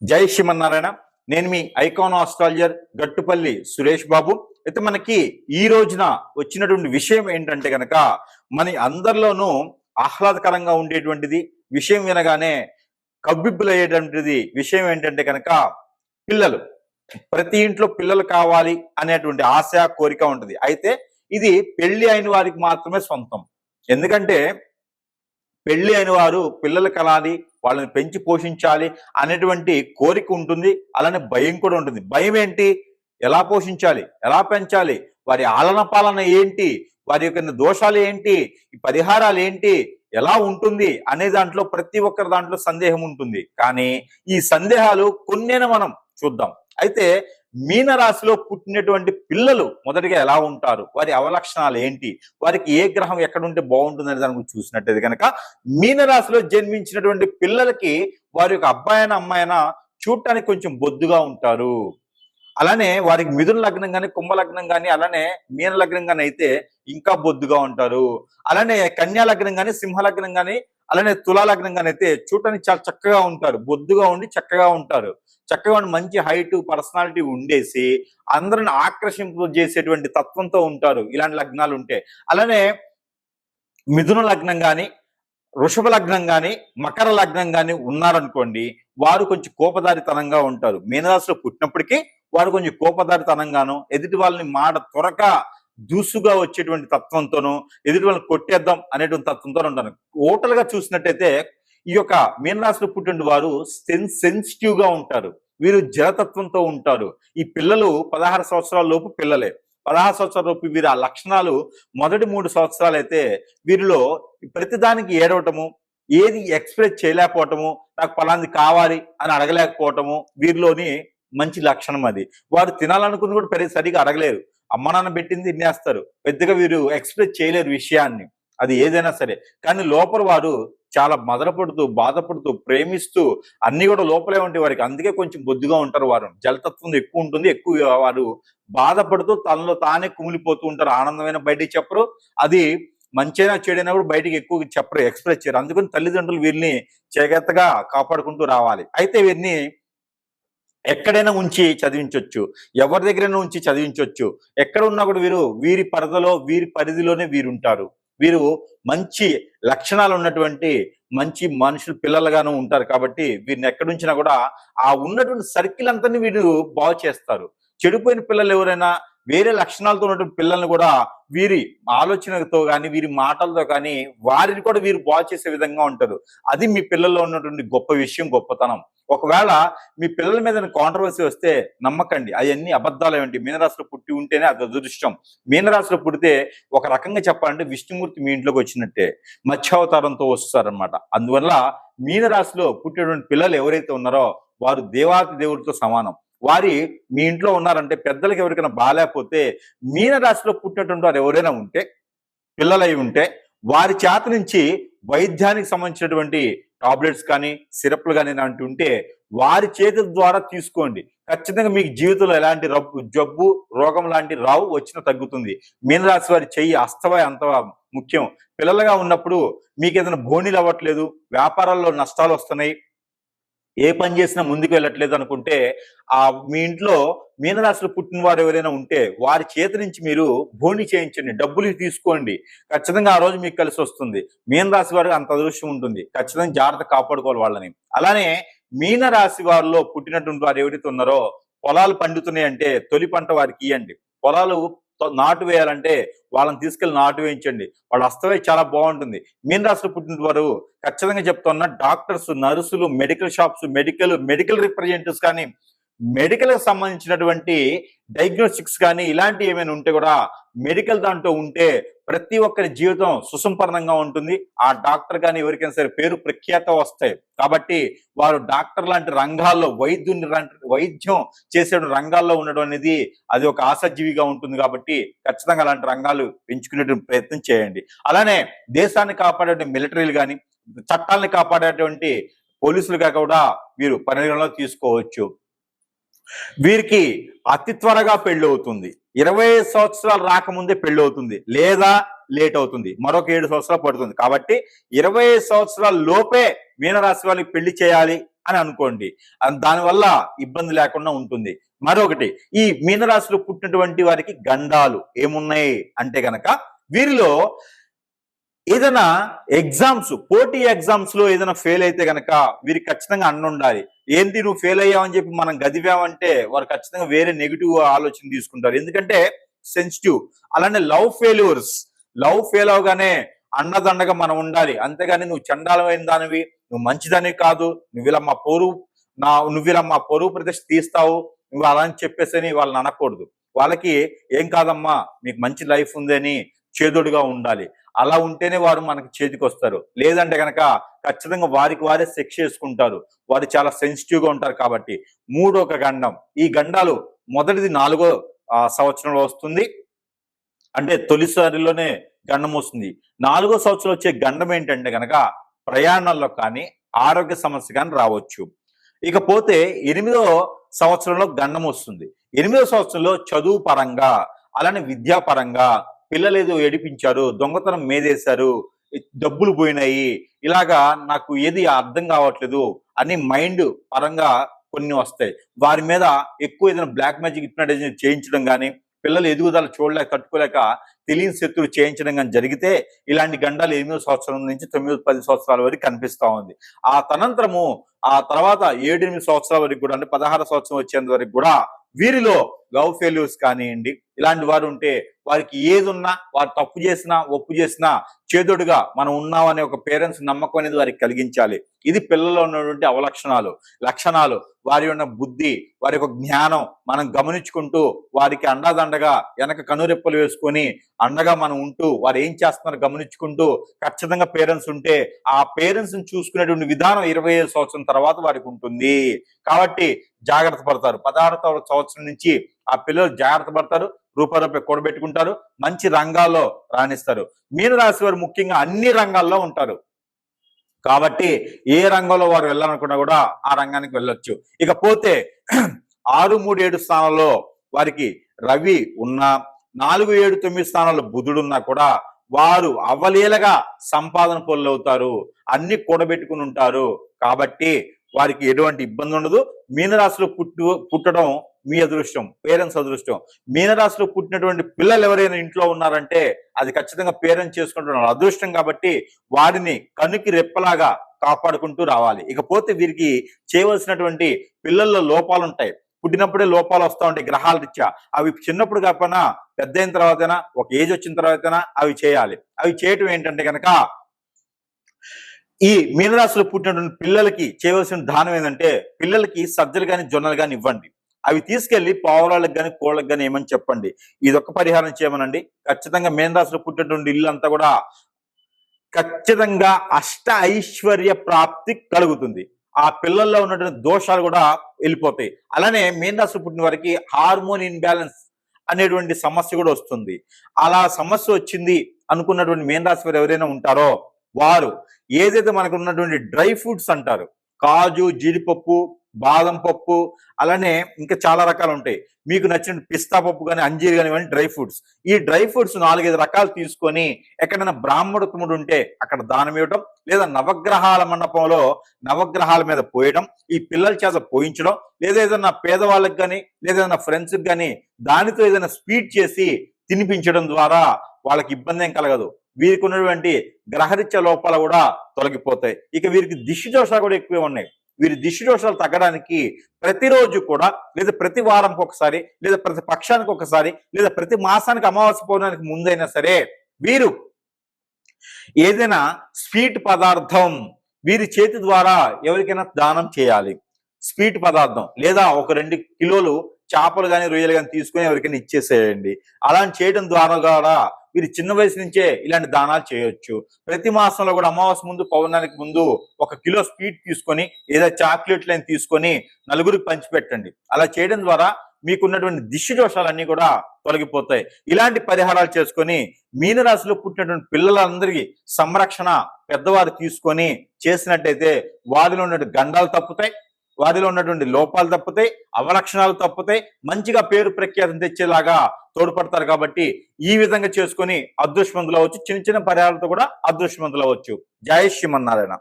జై శ్రీమన్నారాయణ. నేను మీ icon astrologer Gattupalli Suresh Babu. అయితే మనకి ఈ రోజున వచ్చినటువంటి విషయం ఏంటంటే కనుక మన అందరిలోనూ ఆహ్లాదకరంగా ఉండేటువంటిది విషయం వినగానే కవ్విబ్బులయ్యేటువంటిది విషయం ఏంటంటే కనుక పిల్లలు. ప్రతి ఇంట్లో పిల్లలు కావాలి అనేటువంటి ఆశ కోరిక ఉంటుంది. అయితే ఇది పెళ్లి అయిన వారికి మాత్రమే సొంతం. ఎందుకంటే పెళ్లి అయిన వారు పిల్లలు కనాలి, వాళ్ళని పెంచి పోషించాలి అనేటువంటి కోరిక ఉంటుంది. అలానే భయం కూడా ఉంటుంది. భయం ఏంటి? ఎలా పోషించాలి, ఎలా పెంచాలి, వారి ఆలన పాలన ఏంటి, వారి యొక్క దోషాలు ఏంటి, ఈ పరిహారాలు ఏంటి, ఎలా ఉంటుంది అనే దాంట్లో ప్రతి ఒక్కరి దాంట్లో సందేహం ఉంటుంది. కానీ ఈ సందేహాలు కొన్నైనా మనం చూద్దాం. అయితే మీనరాశిలో పుట్టినటువంటి పిల్లలు మొదటిగా ఎలా ఉంటారు, వారి అవలక్షణాలు ఏంటి, వారికి ఏ గ్రహం ఎక్కడ ఉంటే బాగుంటుంది అనే దాని గురించి చూసినట్టయితే కనుక మీనరాశిలో జన్మించినటువంటి పిల్లలకి వారి యొక్క అబ్బాయినా అమ్మాయినా చూడటానికి కొంచెం బొద్దుగా ఉంటారు. అలానే వారికి మిథున లగ్నం కానీ కుంభ లగ్నం కానీ అలానే మీన లగ్నం కానీ అయితే ఇంకా బొద్దుగా ఉంటారు. అలానే కన్యా లగ్నం కానీ సింహ లగ్నం కానీ అలానే తులా లగ్నం కానీ అయితే చూడటానికి చాలా చక్కగా ఉంటారు. బొద్దుగా ఉండి చక్కగా ఉంటారు. చక్కగా మంచి హైట్ పర్సనాలిటీ ఉండేసి అందరిని ఆకర్షింపజేసేటువంటి తత్వంతో ఉంటారు ఇలాంటి లగ్నాలు ఉంటే. అలానే మిథున లగ్నం కానీ వృషభ లగ్నం కానీ మకర లగ్నం కానీ ఉన్నారనుకోండి, వారు కొంచెం కోపదారితనంగా ఉంటారు. మీనరాశిలో పుట్టినప్పటికీ వారు కొంచెం కోపదారితనంగాను, ఎదుటి వాళ్ళని మాట త్వరగా దూసుగా వచ్చేటువంటి తత్వంతోనూ, ఎదుటి వాళ్ళని కొట్టేద్దాం అనేటువంటి తత్వంతో ఉంటారు. టోటల్ గా చూసినట్టయితే ఈ యొక్క మీనరాశిలో పుట్టిన వారు సెన్సిటివ్ గా ఉంటారు. వీరు జలతత్వంతో ఉంటారు. ఈ పిల్లలు 16 సంవత్సరాల లోపు పిల్లలే. 16 సంవత్సరాల లోపు వీరి ఆ లక్షణాలు మొదటి 3 సంవత్సరాలు అయితే వీరిలో ప్రతిదానికి ఏడవటము, ఏది ఎక్స్ప్రెస్ చేయలేకపోవటము, నాకు ఫలాంది కావాలి అని అడగలేకపోవటము వీరిలోని మంచి లక్షణం అది. వారు తినాలనుకుని కూడా సరిగా అడగలేరు. అమ్మ నాన్న పెట్టింది తినేస్తారు. పెద్దగా వీరు ఎక్స్ప్రెస్ చేయలేరు విషయాన్ని, అది ఏదైనా సరే. కానీ లోపల వారు చాలా మదనపడుతూ బాధపడుతూ ప్రేమిస్తూ అన్ని కూడా లోపలే ఉంటాయి వారికి. అందుకే కొంచెం బొద్దుగా ఉంటారు. వారు జలతత్వం ఎక్కువ ఉంటుంది. ఎక్కువ వారు బాధపడుతూ తనలో తానే కుమిలిపోతూ ఉంటారు. ఆనందమైన బయటికి చెప్పరు, అది మంచైనా చెడైనా కూడా బయటికి ఎక్కువ చెప్పరు, ఎక్స్ప్రెస్ చేయరు. అందుకని తల్లిదండ్రులు వీరిని జాగ్రత్తగా కాపాడుకుంటూ రావాలి. అయితే వీరిని ఎక్కడైనా ఉంచి చదివించవచ్చు, ఎవరి దగ్గరైనా ఉంచి చదివించవచ్చు. ఎక్కడ ఉన్నా కూడా వీరి పరిధిలో వీరి పరిధిలోనే వీరుంటారు. వీరు మంచి లక్షణాలు ఉన్నటువంటి మంచి మనుషులు పిల్లలుగాను ఉంటారు. కాబట్టి వీరిని ఎక్కడుంచినా కూడా ఆ ఉన్నటువంటి సర్కిల్ అంతా వీరు బాగు చేస్తారు. చెడిపోయిన పిల్లలు ఎవరైనా వేరే లక్షణాలతో ఉన్నటువంటి పిల్లల్ని కూడా వీరి ఆలోచనతో కానీ వీరి మాటలతో కానీ వారిని కూడా వీరు బాగు చేసే విధంగా ఉంటారు. అది మీ పిల్లల్లో ఉన్నటువంటి గొప్ప విషయం, గొప్పతనం. ఒకవేళ మీ పిల్లల మీద కాంట్రవర్సీ వస్తే నమ్మకండి, అవన్నీ అబద్ధాలు. ఏమిటి, మీనరాశిలో పుట్టి ఉంటేనే అది అదృష్టం. మీనరాశిలో పుడితే ఒక రకంగా చెప్పాలంటే విష్ణుమూర్తి మీ ఇంట్లోకి వచ్చినట్టే, మత్స్యావతారంతో వస్తారనమాట. అందువల్ల మీనరాశిలో పుట్టేటువంటి పిల్లలు ఎవరైతే ఉన్నారో వారు దేవాతి దేవుడితో సమానం. వారి మీ ఇంట్లో ఉన్నారంటే పెద్దలకు ఎవరికైనా బాగాలేకపోతే మీనరాశిలో పుట్టినటువంటి వారు ఎవరైనా ఉంటే, పిల్లలై ఉంటే వారి చేత నుంచి వైద్యానికి సంబంధించినటువంటి టాబ్లెట్స్ కానీ సిరప్లు కానీ ఇలాంటి ఉంటే వారి చేతుల ద్వారా తీసుకోండి. ఖచ్చితంగా మీకు జీవితంలో ఎలాంటి జబ్బు రోగం లాంటి రావు, వచ్చిన తగ్గుతుంది. మీనరాశి వారి చెయ్యి అస్తమయ అంత ముఖ్యం. పిల్లలుగా ఉన్నప్పుడు మీకు ఏదైనా బోనీలు అవ్వట్లేదు, వ్యాపారాల్లో నష్టాలు వస్తున్నాయి, ఏ పని చేసినా ముందుకు వెళ్ళట్లేదు అనుకుంటే మీ ఇంట్లో మీనరాశిలో పుట్టిన వారు ఎవరైనా ఉంటే వారి చేతి నుంచి మీరు బోని చేయించండి, డబ్బులు తీసుకోండి. ఖచ్చితంగా ఆ రోజు మీకు కలిసి వస్తుంది. మీనరాశి వారికి అంత అదృష్టం ఉంటుంది. ఖచ్చితంగా జాగ్రత్త కాపాడుకోవాలి వాళ్ళని. అలానే మీనరాశి వారిలో పుట్టినటువంటి వారు ఎవరైతే ఉన్నారో పొలాలు పండుతున్నాయంటే తొలి పంట వారికి ఇవ్వండి. పొలాలు నాటు వేయాలంటే వాళ్ళని తీసుకెళ్లి నాటు వేయించండి. వాళ్ళ అస్తవే చాలా బాగుంటుంది. మీనరాశిలో పుట్టిన వారు ఖచ్చితంగా చెప్తున్నా డాక్టర్స్, నర్సులు, మెడికల్ షాప్స్, మెడికల్ రిప్రజెంటేటివ్స్ కానీ మెడికల్ కి సంబంధించినటువంటి డయాగ్నోస్టిక్స్ కానీ ఇలాంటి ఏమైనా ఉంటే కూడా మెడికల్ దాంట్లో ఉంటే ప్రతి ఒక్కరి జీవితం సుసంపన్నంగా ఉంటుంది. ఆ డాక్టర్ కానీ ఎవరికైనా సరే పేరు ప్రఖ్యాత వస్తాయి. కాబట్టి వారు డాక్టర్ లాంటి రంగాల్లో వైద్యం చేసే రంగాల్లో ఉండడం అనేది అది ఒక ఆశాజీవిగా ఉంటుంది. కాబట్టి ఖచ్చితంగా అలాంటి రంగాలు ఎంచుకునేటువంటి ప్రయత్నం చేయండి. అలానే దేశాన్ని కాపాడే మిలిటరీలు కానీ చట్టాలను కాపాడేటువంటి పోలీసులుగా కూడా మీరు పరిగణలో తీసుకోవచ్చు. వీరికి అతి త్వరగా పెళ్లి అవుతుంది. 20 సంవత్సరాలు రాకముందే పెళ్లి అవుతుంది, లేదా లేట్ అవుతుంది, మరొక 7 సంవత్సరాలు పడుతుంది. కాబట్టి 25 సంవత్సరాల లోపే మీనరాశి వాళ్ళకి పెళ్లి చేయాలి అని అనుకోండి. దానివల్ల ఇబ్బంది లేకుండా ఉంటుంది. మరొకటి, ఈ మీనరాశిలో పుట్టినటువంటి వారికి గండాలు ఏమున్నాయి అంటే గనక, వీరిలో ఏదైనా ఎగ్జామ్స్, పోటీ ఎగ్జామ్స్ లో ఏదైనా ఫెయిల్ అయితే గనక వీరికి ఖచ్చితంగా అన్న ఉండాలి. ఏంటి నువ్వు ఫెయిల్ అయ్యావని చెప్పి మనం గదివామంటే వారు ఖచ్చితంగా వేరే నెగిటివ్ ఆలోచన తీసుకుంటారు. ఎందుకంటే సెన్సిటివ్. అలానే లవ్ ఫెయిల్ అవగానే అన్నదండగా మనం ఉండాలి. అంతేగాని నువ్వు చండాలమైన దానివి, నువ్వు మంచిదానివి కాదు, నువ్వు ఇలా మా పొరుగు ప్రతిష్ట తీస్తావు, నువ్వు అలా అని చెప్పేసి వాళ్ళని అనకూడదు. వాళ్ళకి ఏం కాదమ్మా, మీకు మంచి లైఫ్ ఉందని చేదోడుగా ఉండాలి. అలా ఉంటేనే వారు మనకి చేతికి వస్తారు. లేదంటే కనుక ఖచ్చితంగా వారికి వారే శిక్ష చేసుకుంటారు. వారు చాలా సెన్సిటివ్ గా ఉంటారు. కాబట్టి మూడొక గండం. ఈ గండాలు మొదటిది 4వ సంవత్సరంలో వస్తుంది, అంటే తొలిసారిలోనే గండం వస్తుంది. 4వ సంవత్సరం వచ్చే గండం ఏంటంటే కనుక ప్రయాణాల్లో కానీ ఆరోగ్య సమస్య కానీ రావచ్చు. ఇకపోతే 8వ సంవత్సరంలో గండం వస్తుంది. 8వ సంవత్సరంలో చదువు పరంగా, అలానే విద్యాపరంగా పిల్లలు ఏదో ఏడిపించారు, దొంగతనం మేదేశారు, డబ్బులు పోయినాయి, ఇలాగా నాకు ఏది అర్థం కావట్లేదు అని మైండ్ పరంగా కొన్ని వస్తాయి. వారి మీద ఎక్కువ ఏదైనా బ్లాక్ మ్యాజిక్ హిప్నటైజేషన్ చేయించడం కానీ, పిల్లలు ఎదుగుదల చూడలేక తట్టుకోలేక తెలియని శత్రువు చేయించడం కానీ జరిగితే ఇలాంటి గండాలు 8వ సంవత్సరం నుంచి 9-10 సంవత్సరాల వరకు కనిపిస్తా ఉంది. ఆ తర్వాత 7-8 సంవత్సరాల వరకు కూడా, అంటే 16 సంవత్సరం వచ్చేంత వరకు కూడా వీరిలో లవ్ ఫెయిల్యూర్స్ కానివ్వండి, ఇలాంటి వారు ఉంటే వారికి ఏది ఉన్నా, వారు తప్పు చేసినా ఒప్పు చేసినా చేదోడుగా మనం ఉన్నామనే ఒక పేరెంట్స్ నమ్మకం అనేది వారికి కలిగించాలి. ఇది పిల్లల్లో ఉన్నటువంటి లక్షణాలు, వారి ఉన్న బుద్ధి, వారి యొక్క జ్ఞానం మనం గమనించుకుంటూ వారికి అండాదండగా వెనక కనురెప్పలు వేసుకొని అండగా మనం ఉంటూ వారు ఏం చేస్తున్నారో గమనించుకుంటూ ఖచ్చితంగా పేరెంట్స్ ఉంటే ఆ పేరెంట్స్ ని చూసుకునేటువంటి విధానం 25 సంవత్సరం తర్వాత వారికి ఉంటుంది. కాబట్టి జాగ్రత్త పడతారు. 16వ సంవత్సరం నుంచి ఆ పిల్లలు జాగ్రత్త పడతారు, రూపాయి కూడబెట్టుకుంటారు, మంచి రంగాల్లో రాణిస్తారు. మీనరాశి వారు ముఖ్యంగా అన్ని రంగాల్లో ఉంటారు. కాబట్టి ఏ రంగంలో వారు వెళ్ళాలనుకున్నా కూడా ఆ రంగానికి వెళ్ళొచ్చు. ఇకపోతే 6, 3, 7 స్థానాల్లో వారికి రవి ఉన్నా, 4, 7, 9 స్థానాల్లో బుధుడు ఉన్నా కూడా వారు అవలీలగా సంపాదన పొందుతారు, అన్ని కూడబెట్టుకుని ఉంటారు. కాబట్టి వారికి ఎటువంటి ఇబ్బంది ఉండదు. మీనరాశిలో పుట్టడం మీ అదృష్టం, పేరెంట్స్ అదృష్టం. మీనరాశిలో పుట్టినటువంటి పిల్లలు ఎవరైనా ఇంట్లో ఉన్నారంటే అది ఖచ్చితంగా పేరెంట్స్ చేసుకుంటున్నారు అదృష్టం. కాబట్టి వారిని కనుకి రెప్పలాగా కాపాడుకుంటూ రావాలి. ఇకపోతే వీరికి చేయవలసినటువంటి పిల్లల్లో లోపాలు ఉంటాయి. పుట్టినప్పుడే లోపాలు వస్తూ ఉంటాయి గ్రహాల రీత్యా. అవి చిన్నప్పుడు కాకపోయినా పెద్ద అయిన తర్వాతైనా, ఒక ఏజ్ వచ్చిన తర్వాతైనా అవి చేయాలి. అవి చేయటం ఏంటంటే కనుక, ఈ మీనరాశిలో పుట్టినటువంటి పిల్లలకి చేయవలసిన దానం ఏంటంటే, పిల్లలకి సజ్జలు కానీ జొన్నలు కానీ ఇవ్వండి. అవి తీసుకెళ్లి పావురాలకు కానీ కోళ్ళకు కానీ ఏమని చెప్పండి. ఇదొక్క పరిహారం చేయమనండి. ఖచ్చితంగా మీనరాశిలో పుట్టినటువంటి ఇల్లు అంతా కూడా ఖచ్చితంగా అష్ట ఐశ్వర్య ప్రాప్తి కలుగుతుంది. ఆ పిల్లల్లో ఉన్నటువంటి దోషాలు కూడా వెళ్ళిపోతాయి. అలానే మీనరాశిలో పుట్టిన వారికి హార్మోన్ ఇన్బ్యాలెన్స్ అనేటువంటి సమస్య కూడా వస్తుంది. అలా సమస్య వచ్చింది అనుకున్నటువంటి మీనరాశి వారు ఎవరైనా ఉంటారో వారు ఏదైతే మనకు ఉన్నటువంటి డ్రై ఫ్రూట్స్ అంటారు, కాజు, జీడిపప్పు, బాదం పప్పు, అలానే ఇంకా చాలా రకాలు ఉంటాయి. మీకు నచ్చిన పిస్తా పప్పు కానీ, అంజీర్ కానీ, ఇవన్నీ డ్రై ఫ్రూట్స్. ఈ డ్రై ఫ్రూట్స్ 4-5 రకాలు తీసుకొని ఎక్కడైనా బ్రాహ్మణుడు ఉంటే అక్కడ దానం ఇవ్వడం, లేదా నవగ్రహాల మండపంలో నవగ్రహాల మీద పోయడం, ఈ పిల్లల చేత పోయించడం, లేదా ఏదైనా పేదవాళ్ళకి కానీ, లేదా ఏదైనా ఫ్రెండ్స్కి కానీ దానితో ఏదైనా స్వీట్ చేసి తినిపించడం ద్వారా వాళ్ళకి ఇబ్బంది ఏం కలగదు. వీరికి ఉన్నటువంటి గ్రహరీత్య లోపాలు కూడా తొలగిపోతాయి. ఇక వీరికి దిష్టి దోషాలు కూడా ఎక్కువే ఉన్నాయి. వీరి దిష్టి దోషాలు తగ్గడానికి ప్రతిరోజు కూడా, లేదా ప్రతి వారంకి ఒకసారి, లేదా ప్రతి పక్షానికి ఒకసారి, లేదా ప్రతి మాసానికి అమావాస్య పౌర్ణానికి ముందైనా సరే వీరు ఏదైనా స్వీట్ పదార్థం వీరి చేతి ద్వారా ఎవరికైనా దానం చేయాలి. స్వీట్ పదార్థం, లేదా ఒక 2 కిలోలు చేపలు కానీ రొయ్యలు కానీ తీసుకొని ఎవరికైనా ఇచ్చేసేయండి. అలా చేయడం ద్వారా కూడా వీరు చిన్న వయసు నుంచే ఇలాంటి దానాలు చేయొచ్చు. ప్రతి మాసంలో కూడా అమావాస్య ముందు, పౌర్ణానికి ముందు 1 కిలో స్వీట్ తీసుకొని, లేదా చాక్లెట్లను తీసుకొని నలుగురికి పంచిపెట్టండి. అలా చేయడం ద్వారా మీకున్నటువంటి దిష్టి దోషాలన్నీ కూడా తొలగిపోతాయి. ఇలాంటి పరిహారాలు చేసుకొని మీనరాశిలో పుట్టినటువంటి పిల్లలందరికీ సంరక్షణ పెద్దవారు తీసుకొని చేసినట్టయితే వారిలో ఉన్న గండాలు తప్పుతాయి, వారిలో ఉన్నటువంటి లోపాలు తప్పితే, అవలక్షణాలు తప్పితే మంచిగా పేరు ప్రఖ్యాతం తెచ్చేలాగా తోడ్పడతారు. కాబట్టి ఈ విధంగా చేసుకొని అదృష్టవంతులు అవ్వచ్చు. చిన్న చిన్న పరిహారాలతో కూడా అదృష్టవంతులు అవ్వచ్చు. జై శ్రీమన్నారాయణ.